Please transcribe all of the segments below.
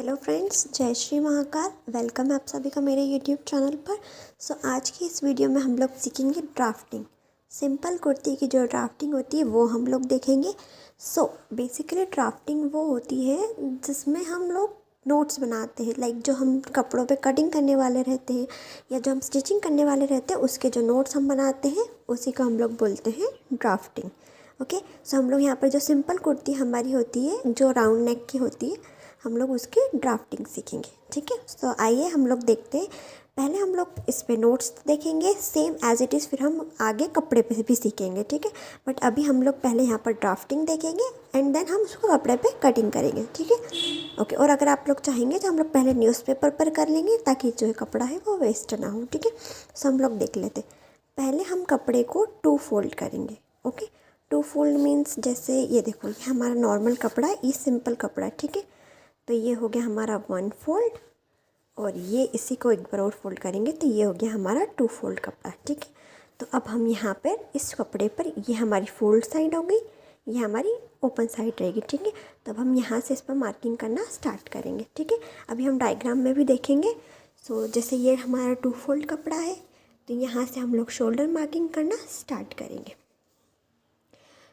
Hello friends, जय Shri Mahakal. Welcome है आप सभी का मेरे यूट्यूब चैनल पर। आज की इस वीडियो में हम लोग सीखेंगे ड्राफ्टिंग। सिंपल कुर्ती की जो ड्राफ्टिंग होती है वो हम लोग देखेंगे। बेसिकली ड्राफ्टिंग वो होती है जिसमें हम लोग नोट्स बनाते हैं। लाइक जो हम कपड़ों पे कटिंग करने वाले रहते हैं या जो हम स्टिचिंग करने वाले रहते हैं उसके जो नोट्स हम बनाते हैं उसी को हम लोग बोलते हैं ड्राफ्टिंग। ओके, हम लोग यहाँ पर जो सिंपल कुर्ती हमारी होती है जो राउंड नेक की होती है हम लोग उसकी ड्राफ्टिंग सीखेंगे। ठीक है, आइए हम लोग देखते हैं। पहले हम लोग इस पे नोट्स देखेंगे सेम एज इट इज़, फिर हम आगे कपड़े पे भी सीखेंगे। ठीक है, बट अभी हम लोग पहले यहाँ पर ड्राफ्टिंग देखेंगे एंड देन हम उसको कपड़े पे कटिंग करेंगे। ठीक है, ओके। और अगर आप लोग चाहेंगे तो हम लोग पहले न्यूज़पेपर पर कर लेंगे ताकि जो कपड़ा है वो वेस्ट ना हो। ठीक है, हम लोग देख लेते। पहले हम कपड़े को 2 फोल्ड करेंगे। ओके, 2 फोल्ड मीन्स जैसे ये देखो, ये हमारा नॉर्मल कपड़ा है, ये सिंपल कपड़ा है। ठीक है, तो ये हो गया हमारा 1 फोल्ड और ये इसी को एक बार और फोल्ड करेंगे तो ये हो गया हमारा 2 फोल्ड कपड़ा। ठीक है, तो अब हम यहाँ पर इस कपड़े पर, ये हमारी फोल्ड साइड हो गई, ये हमारी ओपन साइड रहेगी। ठीक है, तो अब हम यहाँ से इस पर मार्किंग करना स्टार्ट करेंगे। ठीक है, अभी हम डायग्राम में भी देखेंगे। जैसे ये हमारा 2 फोल्ड कपड़ा है तो यहाँ से हम लोग शोल्डर मार्किंग करना स्टार्ट करेंगे।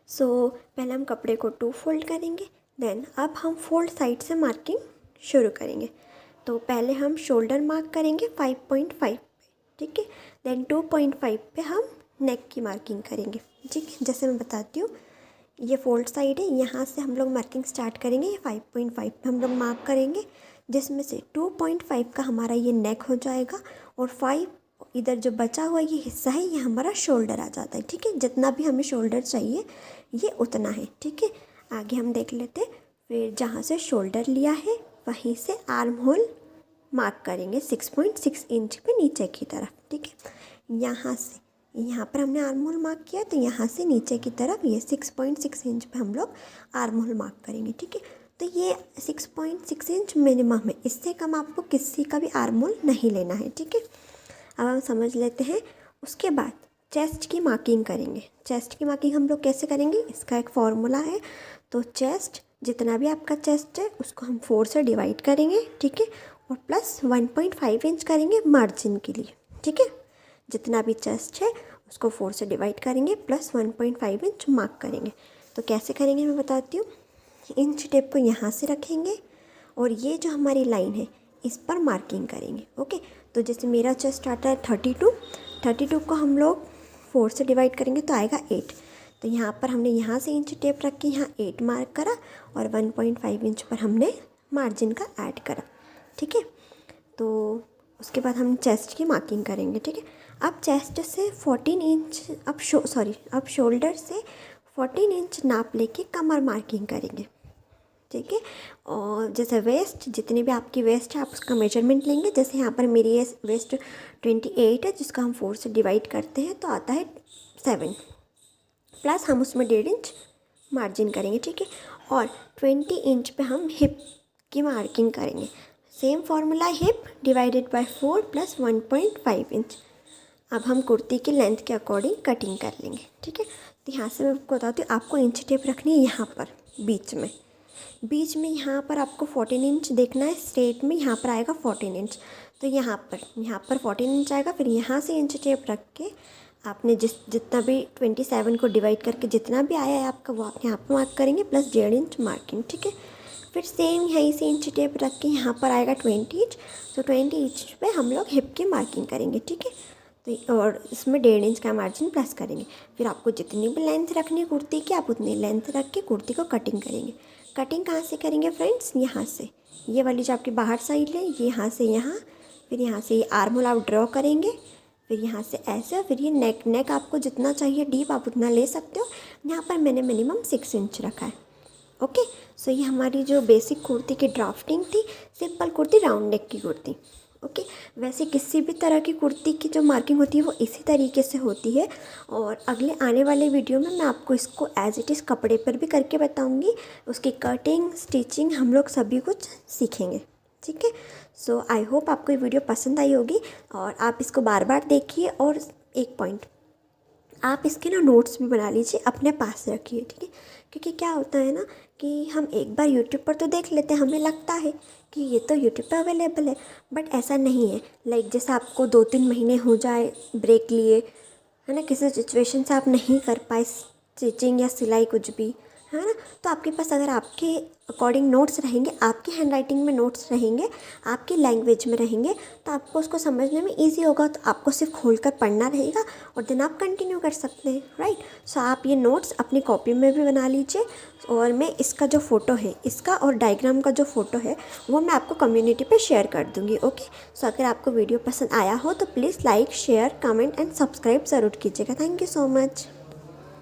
पहले हम कपड़े को 2 फोल्ड करेंगे, देन अब हम फोल्ड साइड से मार्किंग शुरू करेंगे। तो पहले हम शोल्डर मार्क करेंगे 5.5 पे। ठीक है, देन 2.5 पे हम नेक की मार्किंग करेंगे। ठीक है, जैसे मैं बताती हूँ, ये फोल्ड साइड है, यहाँ से हम लोग मार्किंग स्टार्ट करेंगे। ये 5.5 पे हम लोग मार्क करेंगे, जिसमें से 2.5 का हमारा ये नेक हो जाएगा और 5 इधर जो बचा हुआ ये हिस्सा है ये हमारा शोल्डर आ जाता है। ठीक है, जितना भी हमें शोल्डर चाहिए ये उतना है। ठीक है, आगे हम देख लेते। फिर जहाँ से शोल्डर लिया है वहीं से आर्म होल मार्क करेंगे 6.6 इंच पे नीचे की तरफ। ठीक है, यहाँ पर हमने आर्म होल मार्क किया तो यहाँ से नीचे की तरफ ये 6.6 इंच पे हम लोग आर्म होल मार्क करेंगे। ठीक है, तो ये 6.6 इंच मिनिमम है, इससे कम आपको किसी का भी आर्म होल नहीं लेना है। ठीक है, अब हम समझ लेते हैं। उसके बाद चेस्ट की मार्किंग करेंगे। चेस्ट की मार्किंग हम लोग कैसे करेंगे, इसका एक फॉर्मूला है। तो चेस्ट, जितना भी आपका चेस्ट है उसको हम 4 से डिवाइड करेंगे। ठीक है, और प्लस 1.5 इंच करेंगे मार्जिन के लिए। ठीक है, जितना भी चेस्ट है उसको 4 से डिवाइड करेंगे प्लस 1.5 इंच मार्क करेंगे। तो कैसे करेंगे मैं बताती हूँ। इंच टेप को यहाँ से रखेंगे और ये जो हमारी लाइन है इस पर मार्किंग करेंगे। ओके, तो जैसे मेरा चेस्ट आता है 32 को हम लोग 4 से डिवाइड करेंगे तो आएगा 8। तो यहाँ पर हमने यहाँ से इंच टेप रख के यहाँ 8 मार्क करा और 1.5 इंच पर हमने मार्जिन का ऐड करा। ठीक है, तो उसके बाद हम चेस्ट की मार्किंग करेंगे। ठीक है, अब चेस्ट से 14 इंच, अब शोल्डर से 14 इंच नाप लेके कमर मार्किंग करेंगे। ठीक है, और जैसे वेस्ट, जितनी भी आपकी वेस्ट है आप उसका मेजरमेंट लेंगे। जैसे यहाँ पर मेरी ये वेस्ट 28 है, जिसका हम 4 से डिवाइड करते हैं तो आता है 7, प्लस हम उसमें 1.5 इंच मार्जिन करेंगे। ठीक है, और 20 इंच पे हम हिप की मार्किंग करेंगे। Same formula, hip divided by 4 plus 1.5 inch. अब हम कुर्ती की लेंथ के अकॉर्डिंग कटिंग कर लेंगे। ठीक है, तो यहाँ से मैं आपको बताती हूँ, आपको इंच टेप रखनी है यहाँ पर बीच में यहाँ पर आपको 14 इंच देखना है स्ट्रेट में, यहाँ पर आएगा 14 इंच। तो यहाँ पर 14 इंच आएगा। फिर यहाँ से इंच टेप रख के आपने जितना भी 27 को डिवाइड करके जितना भी आया है आपका वो आप यहाँ पर मार्क करेंगे प्लस 1.5 इंच मार्किंग। ठीक है, फिर सेम यहीं से इंच टेप रख के यहाँ पर आएगा 20 इंच। तो 20 इंच पे हम लोग हिप की मार्किंग करेंगे। ठीक है, तो और इसमें 1.5 इंच का मार्जिन प्लस करेंगे। फिर आपको जितनी भी लेंथ रखनी है कुर्ती की आप उतनी लेंथ रख के कुर्ती को कटिंग करेंगे। कटिंग कहाँ से करेंगे फ्रेंड्स, यहाँ से, ये वाली जो आपकी बाहर साइड है यहाँ से यहाँ, फिर यहाँ से ये आर्म होल आप ड्रॉ करेंगे, फिर यहाँ से ऐसे, फिर ये नेक आपको जितना चाहिए डीप आप उतना ले सकते हो। यहाँ पर मैंने मिनिमम 6 इंच रखा है। ओके, ये हमारी जो बेसिक कुर्ती की ड्राफ्टिंग थी, सिंपल कुर्ती, राउंड नेक की कुर्ती। ओके, वैसे किसी भी तरह की कुर्ती की जो मार्किंग होती है वो इसी तरीके से होती है। और अगले आने वाले वीडियो में मैं आपको इसको एज इट इज़ कपड़े पर भी करके बताऊंगी। उसकी कटिंग, स्टिचिंग हम लोग सभी कुछ सीखेंगे। ठीक है, आई होप आपको ये वीडियो पसंद आई होगी और आप इसको बार बार देखिए। और एक पॉइंट, आप इसके ना नोट्स भी बना लीजिए, अपने पास रखिए। ठीक है, क्योंकि क्या होता है ना कि हम एक बार यूट्यूब पर तो देख लेते हैं, हमें लगता है कि ये तो यूट्यूब पे अवेलेबल है, बट ऐसा नहीं है। लाइक जैसे आपको 2-3 महीने हो जाए ब्रेक लिए, है ना, किसी सिचुएशन से आप नहीं कर पाए स्टिचिंग या सिलाई कुछ भी, है ना, तो आपके पास अगर आपके अकॉर्डिंग नोट्स रहेंगे, आपकी हैंडराइटिंग में नोट्स रहेंगे, आपकी लैंग्वेज में रहेंगे, तो आपको उसको समझने में ईजी होगा। तो आपको सिर्फ खोल कर पढ़ना रहेगा और देन आप कंटिन्यू कर सकते हैं, राइट। सो आप ये नोट्स अपनी कॉपी में भी बना लीजिए, और मैं इसका जो फ़ोटो है, इसका और डायग्राम का जो फ़ोटो है वो मैं आपको कम्युनिटी पे शेयर कर दूँगी, ओके। सो अगर आपको वीडियो पसंद आया हो तो please like, share, comment and subscribe ज़रूर कीजिएगा। Thank you so much.